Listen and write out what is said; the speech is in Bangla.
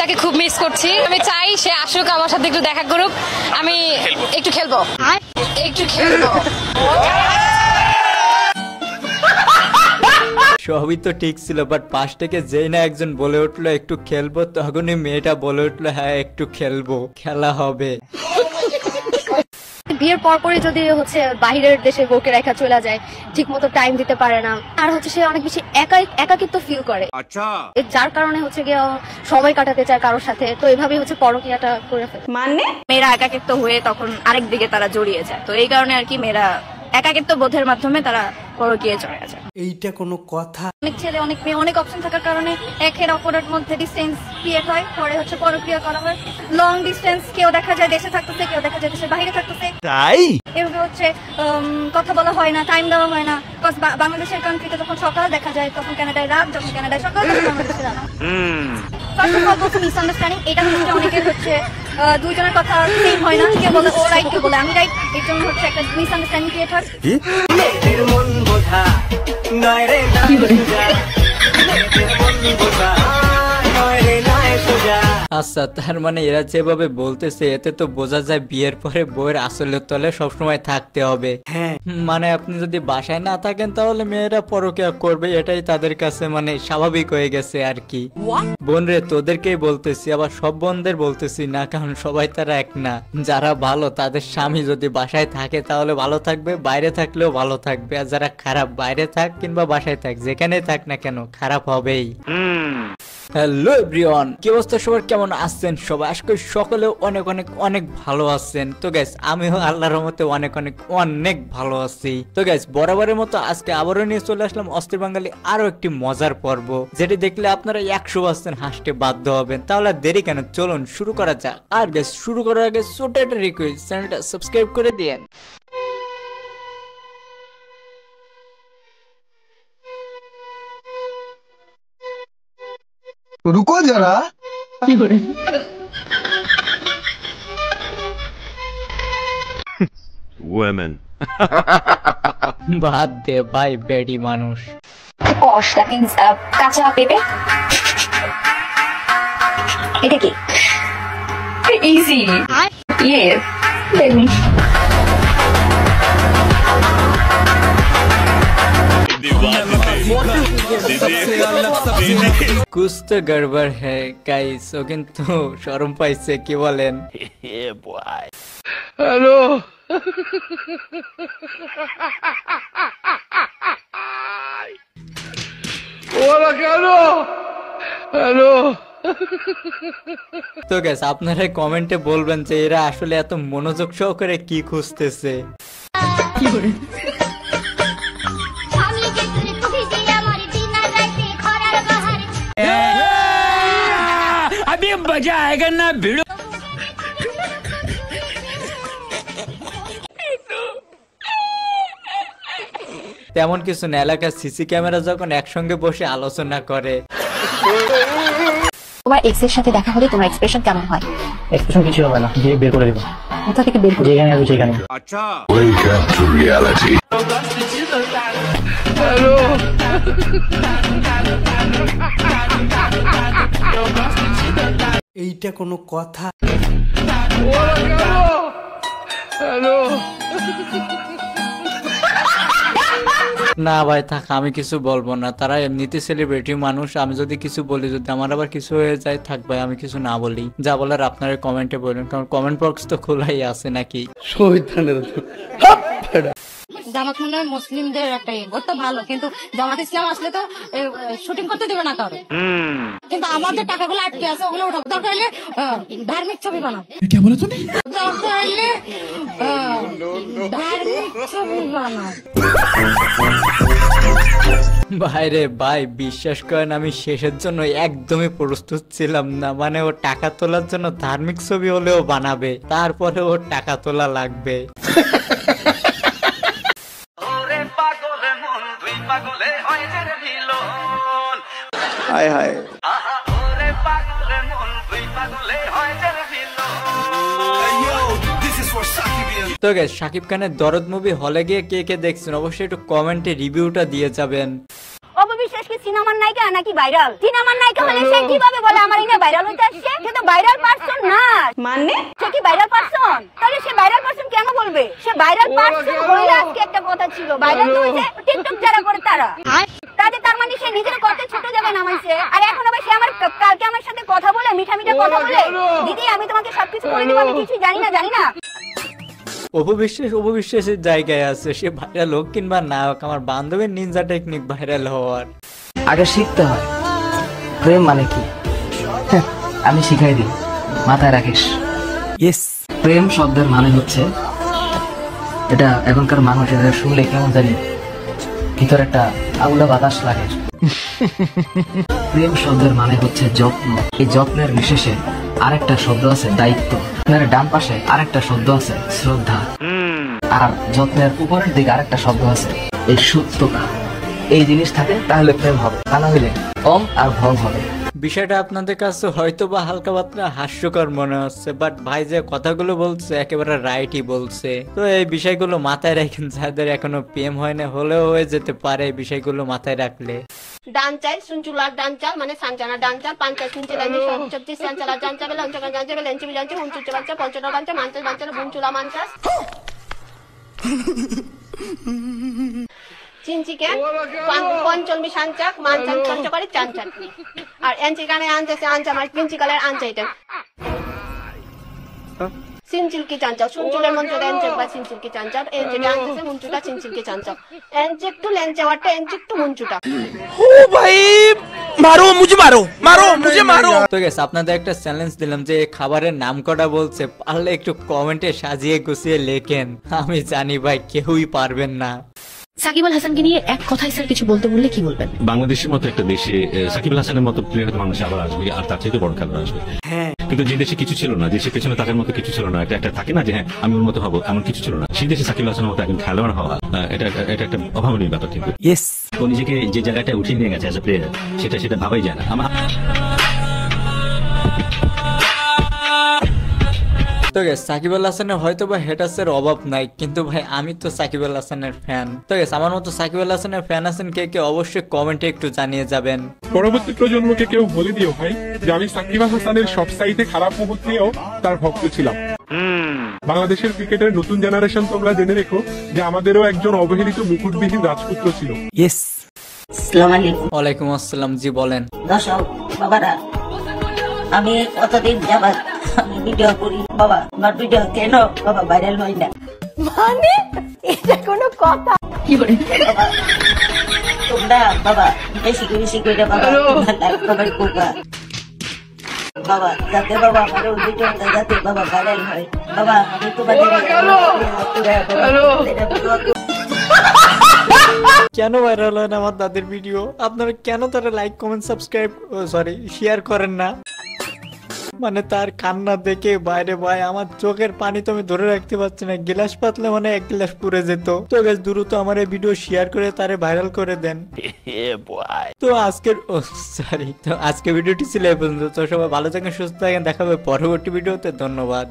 মেয়েটাকে খুব মিস করছি। আমি চাই সে আসুক, আমার সাথে একটু দেখা করুক, আমি একটু খেলবো। সবই তো ঠিক ছিল, বাট পাশ থেকে যেই না একজন বলে উঠলো একটু খেলবো, তখনই মেয়েটা বলে উঠলো হ্যাঁ একটু খেলবো, খেলা হবে। বিয়ের পরপরই যদি হচ্ছে বাইরের দেশে বউকে রেখা চলে যায়, ঠিক মতো টাইম দিতে পারে না, আর হচ্ছে সে অনেক বেশি একাকিত্ব ফিল করে। আচ্ছা, যার কারণে হচ্ছে গিয়ে সময় কাটাতে চায় কারোর সাথে, তো এইভাবেই হচ্ছে পরকীয়াটা করে ফেলে। মানে মেয়েরা একাকিত্ব হয়ে তখন আরেক দিকে তারা জড়িয়ে যায়, তো এই কারণে আর কি মেয়েরা একাকিত্ব বোধের মাধ্যমে তারা পরকীয়ায় চলে যায়। এইটা কোনো কথা? অনেক ছেলে অনেক মেয়ে অনেক অপশন থাকার কারণে একের অপরের মধ্যে ডিসটেন্স ক্রিয়েট হয়, পরে হচ্ছে পরকীয়া করা হয়। লং ডিসটেন্স, কেউ দেখা যায় দেশে থাকতেছে, কেউ দেখা যায় দেশের বাইরে থাকতেছে, তাই এভাবে হচ্ছে কথা বলা হয় না, টাইম দেওয়া হয় না। বাংলাদেশের কান্ট্রিতে যখন সকাল দেখা যায় তখন কানাডায় রাত, যখন কানাডায় সকাল তখন বাংলাদেশে রাত। ফার্স্ট অফ অল বলছি মিসআন্ডারস্ট্যান্ডিং। এটা হচ্ছে অনেকের হচ্ছে দুইজনের কথা সেম হয় না, কেউ বলে ও রাইট, কেউ বলে আমি রাইট, এর জন্য হচ্ছে একটা মিসআন্ডারস্ট্যান্ডিং ক্রিয়েট হয়। আচ্ছা, তার মানে এরা যেভাবে বলতেছে এতে তো বোঝা যায় বিয়ের পরে বউয়ের আসলের তলে সবসময় থাকতে হবে। হ্যাঁ, মানে আপনি যদি বাসায় না থাকেন তাহলে মেয়েরা পরকীয়া করবে, এটাই তাদের কাছে মানে স্বাভাবিক হয়ে গেছে আর কি। বোন রে, তোদেরকেই বলতেছি, আবার সব বোনদের বলতেছি না, কারণ সবাই তারা এক না। যারা ভালো তাদের স্বামী যদি বাসায় থাকে তাহলে ভালো থাকবে, বাইরে থাকলেও ভালো থাকবে। আর যারা খারাপ, বাইরে থাক কিংবা বাসায় থাক, যেখানেই থাক না কেন খারাপ হবেই। হ্যালো এভরিওয়ান, কি অবস্থা সবার, কেমন আছেন সবাই? আজকে সকলে অনেক অনেক অনেক ভালো আছেন। তো গাইস, আমিও আল্লাহর রহমতে অনেক অনেক অনেক ভালো আছি। তো গাইস, বরাবরের মতো আজকে আবারও নিয়ে চলে আসলাম অস্থির বাঙালি আরো একটি মজার পর্ব, যেটি দেখলে আপনারা 100% হাসতে বাধ্য হবেন। তাহলে দেরি কেন, চলুন শুরু করা যাক। আর গাইস, শুরু করার আগে ছোট একটা রিকোয়েস্ট, চ্যানেলটা সাবস্ক্রাইব করে দিয়েন। रुको जरा। Women. বাদ দে ভাই, বেডি মানুষ। কষ দ্যাট মিন্স কাঁচা পেঁপে। এটা কি? ইজি। Yes, let me. कुछ तो गड़बड़ है गाइस, ও কিন্তু শরম পাইছে, কি বলেন? Hello. Hola, Carlo. Hello. তো গাইস, আপনারা কমেন্টে বলবেন যে এরা আসলে এত মনোযোগ সহকারে কি খুঁজতেছে। अभी मजा आएगा ना भिड़ो। তেমন কিছু না, এলাকার সিসি ক্যামেরা যখন একসঙ্গে বসে আলোচনা করে। তোমার এক্স এর সাথে দেখা হলে তোমার এক্সপ্রেশন কেমন হয়? এক্সপ্রেশন কিছু হবে না, দিয়ে বের করে দেব। কোথা থেকে বের করে? যেখানে আছে সেখানে। আচ্ছা। Wake up to reality. Hello. এইটা কোনো কথা? Hello. না ভাই থাক, আমি কিছু বলবো না, তারা এমনিতে সেলিব্রিটি মানুষ। আমি যদি কিছু বলি, যদি আমার আবার কিছু হয়ে যায়, থাক ভাই আমি কিছু না বলি। যা বলার আপনারা কমেন্টে বলুন, কারণ কমেন্ট বক্স তো খোলাই আছে নাকি। জামাত মনে হয় মুসলিমদের একটা তো ভালো, কিন্তু জামাত ইসলাম আসলে তো শুটিং করতে দেবে না কারো। কিন্তু আমাদের টাকাগুলো আটকে আছে, ওগুলো উঠাবো। দরকার হলে ধার্মিক ছবি বানাও। কে বলে তুমি? দরকার হলে ধার্মিক ছবি বানাও। ভাইরে ভাই, বিশ্বাস করেন আমি শেষের জন্য একদমই প্রস্তুত ছিলাম না। মানে ও টাকা তোলার জন্য ধার্মিক ছবি হলেও বানাবে, তারপরে ওর টাকা তোলা লাগবে। হায় হায়। তো গাইস, শাকিব খানের দরদ মুভি হলে গিয়ে কে কে দেখছেন অবশ্যই একটু কমেন্টে রিভিউটা দিয়ে যাবেন। অপবিশ্বাসকে সিনেমার নায়িকা নাকি ভাইরাল? সিনেমার নায়িকা হলে সে কিভাবে বলে আমার ইনে ভাইরাল হইতে আসছে? সে তো ভাইরাল পারসন না। মানে সে কি ভাইরাল পারসন? তাহলে সে ভাইরাল পারসন কেন বলবে? সে ভাইরাল পারসন হইলে আজকে একটা কথা ছিল, ভাইরাল তো হইছে টিকটক যারা করে তারা। তাতে তার মানে সে নিজের কত ছোট জায়গায় নামাইছে। আর এখন আবার সে কালকে আমার সাথে কথা বলে মিঠা মিঠা কথা বলে, দিদি আমি তোমাকে সবকিছু করে দিব, আমি কিছু জানি না। অপবিশ্বাসের জায়গায় আছে, সে ভাইরাল হোক কিংবা না হোক, আমার বান্ধবীর নিনজা টেকনিক ভাইরাল হওয়ার। আগে শিখতে হয় প্রেম মানে কি। আমি শিখাই দিই, মাথায় রাখিস। প্রেম শব্দের মানে হচ্ছে, এটা এখনকার মানুষ এটা শুনলে কেমন জানি ভিতরে একটা আগুলা বাতাস লাগে। প্রেম শব্দের মানে হচ্ছে যত্ন। এই যত্নের বিশেষে আরেকটা শব্দ আছে দায়িত্ব। ডান পাশে আরেকটা শব্দ আছে শ্রদ্ধা। আর যত্নের উপরের দিকে আরেকটা শব্দ আছে এই সত্যতা। এই জিনিস থাকে তাহলে প্রেম হবে, তা না হলে কম আর ভং হবে। বিষয়টা আপনাদের কাছে হয়তো বা হালকা পাতলা হাস্যকর মনে হচ্ছে, বাট ভাই যে কথাগুলো বলছে একেবারে রাইটই বলছে। তো এই বিষয়গুলো মাথায় রাখেন, যাদের এখনো প্রেম হয় না, হলেও হয়ে যেতে পারে এই বিষয়গুলো মাথায় রাখলে। ডান চাল সুনচুলার ডান চাল মানে সানচানা ডান চাল পাঞ্চাশ তিনচে লাঞ্চি চব্বিশ সানচালার ডান চাল লঞ্চকা ডান চাল লেঞ্চি বিলাঞ্চি হুনচুচে বাচ্চা পঞ্চটা বাচ্চা মাঞ্চাস বাচ্চা বুনচুলা মাঞ্চাস চিনচিকে পঞ্চলমি সানচাক মানচান পঞ্চকারি চান চাটনি আর এনচিকানে আনতেছে আনচা আমার চিনচিকালের আনচাইটা সিনচিলকি চাঞ্চাও সুনচুলের মঞ্চটা এনচেক বা সিনচিলকি চাঞ্চাও এনচেটা আনতেছে মুঞ্চুটা সিনচিলকি চাঞ্চাও এনচেক টু লেঞ্চাওয়াটা এনচেক টু মুঞ্চুটা। ओ भाई मारो मुझे मारो। তো গেছে আপনাদের একটা চ্যালেঞ্জ দিলাম যে এই খাবারের নাম কটা বলছে, পারলে একটু কমেন্টে সাজিয়ে গুছিয়ে লেখেন। আমি জানি ভাই কেউই পারবেন না। সাকিব আল হাসানকে নিয়ে এক কথায় স্যার কিছু বলতে বললে কি বলবেন? বাংলাদেশের মতো একটা দেশে সাকিব আল হাসানের মতো প্লেয়ার মানুষ আবার আসবে, আর তার চাইতে বড় খেলোয়াড় আসবে। কিন্তু যে দেশে কিছু ছিল না, দেশের পেছনে তাদের মতো কিছু ছিল না, এটা থাকে না যে হ্যাঁ আমি ওর মতো হবো, এমন কিছু ছিল না। সেই দেশে সাকিব আল হাসানের মতো একজন খেলোয়াড় হওয়া এটা একটা অভাবনীয় ব্যাপার। কিন্তু ও নিজেকে যে জায়গাটায় উঠিয়ে নিয়ে গেছে অ্যাজ এ প্লেয়ার, সেটা ভাবাই যায় না। তো গেছে সাকিব আল হাসানের হয়তো বা হেটার্সের অভাব নাই, কিন্তু ভাই আমি তো সাকিব আল হাসানের ফ্যান। তো গেছে আমার মতো সাকিব আল হাসানের ফ্যান আছেন কে অবশ্যই কমেন্টে একটু জানিয়ে যাবেন। পরবর্তী প্রজন্মকে কেউ বলে দিও ভাই যে আমি সাকিব আল হাসানের সব সাইডে খারাপ মুহূর্তেও তার ভক্ত ছিলাম। বাংলাদেশের ক্রিকেটের নতুন জেনারেশন তোমরা জেনে রেখো যে আমাদেরও একজন অবহেলিত মুকুটবিহীন রাজপুত্র ছিল। ওয়ালাইকুম আসসালাম, জি বলেন। দর্শক বাবারা, আমি কতদিন যাবাত আমি ভিডিও করি বাবা, আমার ভিডিও কেন বাবা ভাইরাল হয় না? মানে এটা কোনো কথা? কি বলে তোমরা বাবা বেশি করে বাবা লাইক কমেন্ট করবা বাবা, যাতে বাবা আমার ভিডিওটা যাতে বাবা ভাইরাল হয়। বাবা আমি তোমাদের কেন ভাইরাল হয় না আমার দাদির ভিডিও? আপনারা কেন তারা লাইক কমেন্ট সাবস্ক্রাইব শেয়ার করেন না? মানে তার কান্না দেখে বাইরে ভাই আমার চোখের পানি তো আমি ধরে রাখতে পারছি না। গ্লাস পাতলে মানে এক গ্লাস পুড়ে যেত। তো গাইস দ্রুত আমার এই ভিডিও শেয়ার করে তারে ভাইরাল করে দেন। তো আজকের ভিডিওটি ছিল এই পর্যন্ত। তো সবাই ভালো থাকেন, সুস্থ থাকেন, দেখা হবে পরবর্তী ভিডিওতে। ধন্যবাদ।